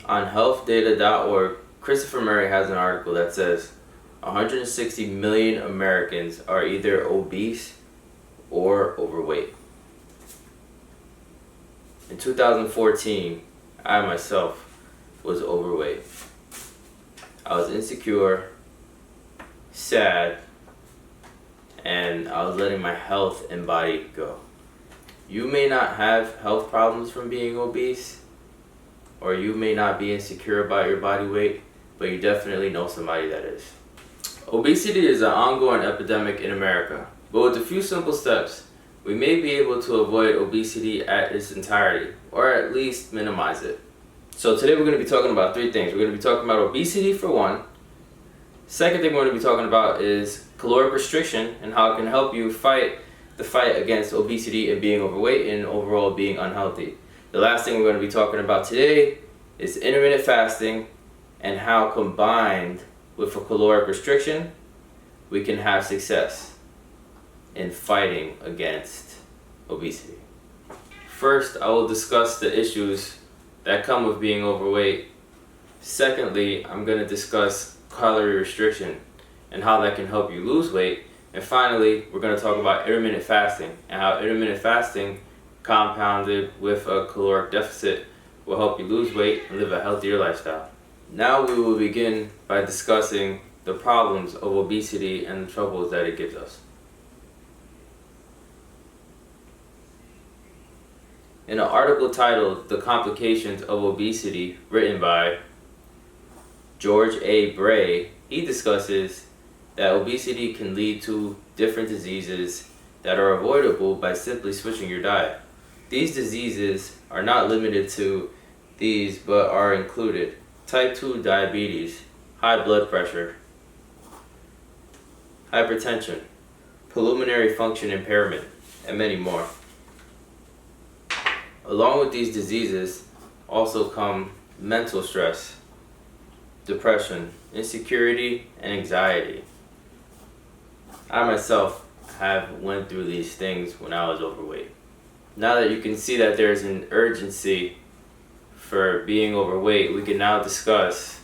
On healthdata.org, Christopher Murray has an article that says 160 million Americans are either obese or overweight. In 2014, I myself was overweight. I was insecure, sad, and I was letting my health and body go. You may not have health problems from being obese, or you may not be insecure about your body weight, but you definitely know somebody that is. Obesity is an ongoing epidemic in America, but with a few simple steps, we may be able to avoid obesity at its entirety, or at least minimize it. So today we're going to be talking about three things. We're going to be talking about obesity for one. Second thing we're going to be talking about is caloric restriction and how it can help you fight the fight against obesity and being overweight and overall being unhealthy. The last thing we're going to be talking about today is intermittent fasting and how combined with a caloric restriction we can have success in fighting against obesity. First, I will discuss the issues that come with being overweight. Secondly, I'm going to discuss calorie restriction and how that can help you lose weight. And finally, we're going to talk about intermittent fasting and how intermittent fasting compounded with a caloric deficit will help you lose weight and live a healthier lifestyle. Now we will begin by discussing the problems of obesity and the troubles that it gives us. In an article titled "The Complications of Obesity," written by George A. Bray, he discusses that obesity can lead to different diseases that are avoidable by simply switching your diet. These diseases are not limited to these, but are included: type 2 diabetes, high blood pressure, hypertension, pulmonary function impairment, and many more. Along with these diseases also come mental stress, depression, insecurity, and anxiety. I myself have went through these things when I was overweight. Now that you can see that there's an urgency for being overweight, we can now discuss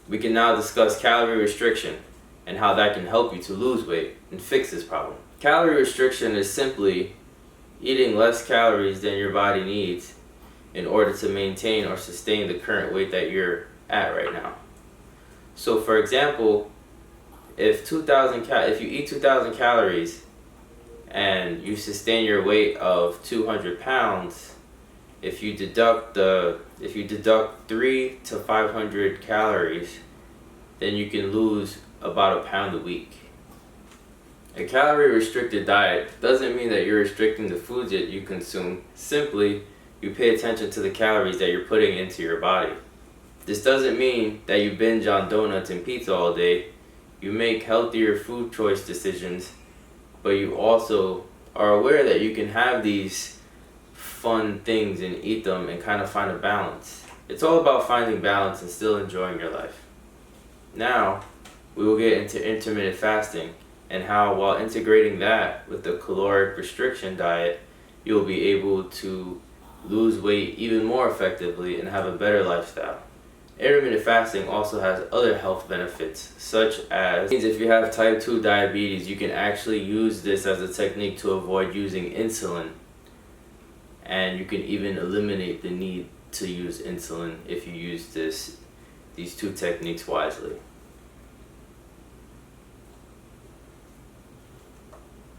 calorie restriction and how that can help you to lose weight and fix this problem. Calorie restriction is simply eating less calories than your body needs in order to maintain or sustain the current weight that you're at right now. So for example, if you eat 2,000 calories and you sustain your weight of 200 pounds, if you deduct 3 to 500 calories, then you can lose about a pound a week. A calorie restricted diet doesn't mean that you're restricting the foods that you consume. Simply, you pay attention to the calories that you're putting into your body. This doesn't mean that you binge on donuts and pizza all day. You make healthier food choice decisions, but you also are aware that you can have these fun things and eat them and kind of find a balance. It's all about finding balance and still enjoying your life. Now, we will get into intermittent fasting and how, while integrating that with the caloric restriction diet, you'll be able to lose weight even more effectively and have a better lifestyle. Intermittent fasting also has other health benefits, such as if you have type 2 diabetes, you can actually use this as a technique to avoid using insulin, and you can even eliminate the need to use insulin if you use these two techniques wisely.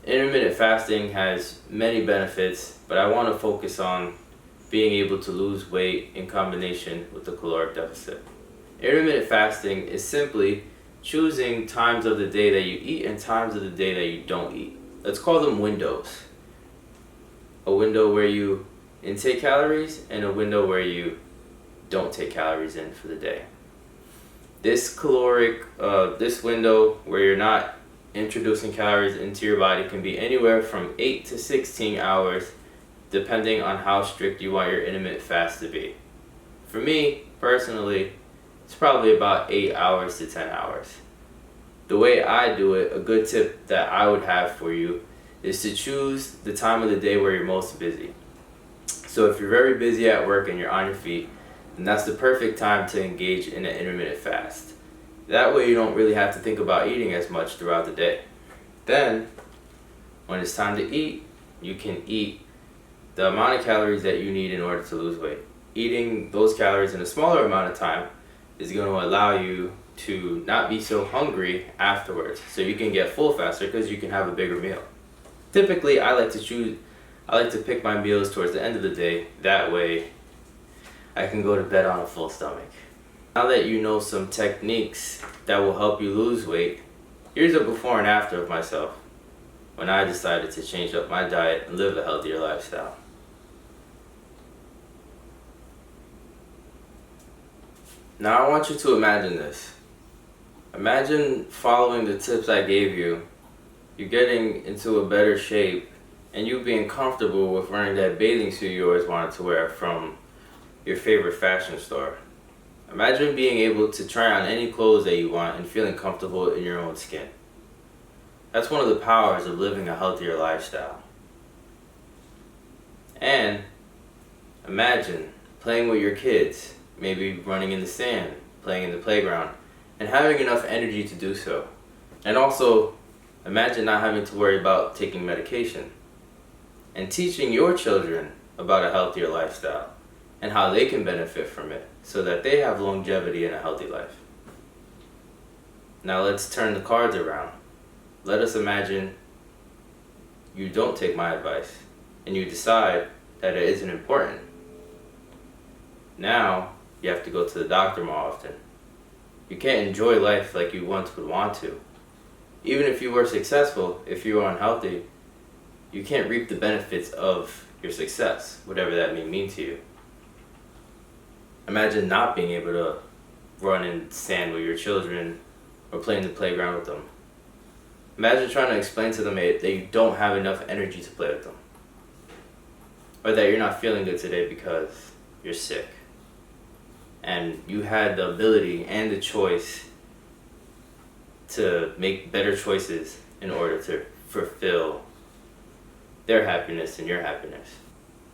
Intermittent fasting has many benefits, but I want to focus on being able to lose weight in combination with the caloric deficit. Intermittent fasting is simply choosing times of the day that you eat and times of the day that you don't eat. Let's call them windows. A window where you intake calories and a window where you don't take calories in for the day. This window where you're not introducing calories into your body can be anywhere from 8 to 16 hours, depending on how strict you want your intermittent fast to be. For me, personally, it's probably about 8 hours to 10 hours. The way I do it, a good tip that I would have for you is to choose the time of the day where you're most busy. So if you're very busy at work and you're on your feet, And that's the perfect time to engage in an intermittent fast. That way you don't really have to think about eating as much throughout the day. Then, when it's time to eat, you can eat the amount of calories that you need in order to lose weight. Eating those calories in a smaller amount of time is going to allow you to not be so hungry afterwards, so you can get full faster because you can have a bigger meal. Typically, I like to pick my meals towards the end of the day. That way, I can go to bed on a full stomach. Now that you know some techniques that will help you lose weight, here's a before and after of myself when I decided to change up my diet and live a healthier lifestyle. Now I want you to imagine this. Imagine following the tips I gave you, you getting into a better shape, and you being comfortable with wearing that bathing suit you always wanted to wear from your favorite fashion store. Imagine being able to try on any clothes that you want and feeling comfortable in your own skin. That's one of the powers of living a healthier lifestyle. And imagine playing with your kids, maybe running in the sand, playing in the playground, and having enough energy to do so. And also, imagine not having to worry about taking medication. And teaching your children about a healthier lifestyle and how they can benefit from it so that they have longevity and a healthy life. Now let's turn the cards around. Let us imagine you don't take my advice and you decide that it isn't important. Now you have to go to the doctor more often. You can't enjoy life like you once would want to. Even if you were successful, if you were unhealthy, you can't reap the benefits of your success, whatever that may mean to you. Imagine not being able to run in sand with your children or play in the playground with them. Imagine trying to explain to them that you don't have enough energy to play with them. Or that you're not feeling good today because you're sick. And you had the ability and the choice to make better choices in order to fulfill their happiness and your happiness.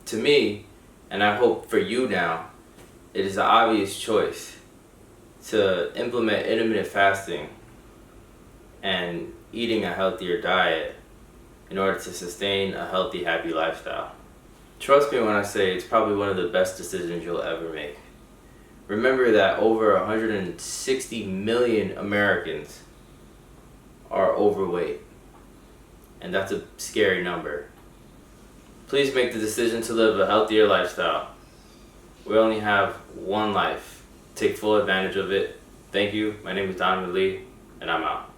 To me, and I hope for you now, it is an obvious choice to implement intermittent fasting and eating a healthier diet in order to sustain a healthy, happy lifestyle. Trust me when I say it's probably one of the best decisions you'll ever make. Remember that over 160 million Americans are overweight, and that's a scary number. Please make the decision to live a healthier lifestyle. We only have one life. Take full advantage of it. Thank you. My name is Donovan, and I'm out.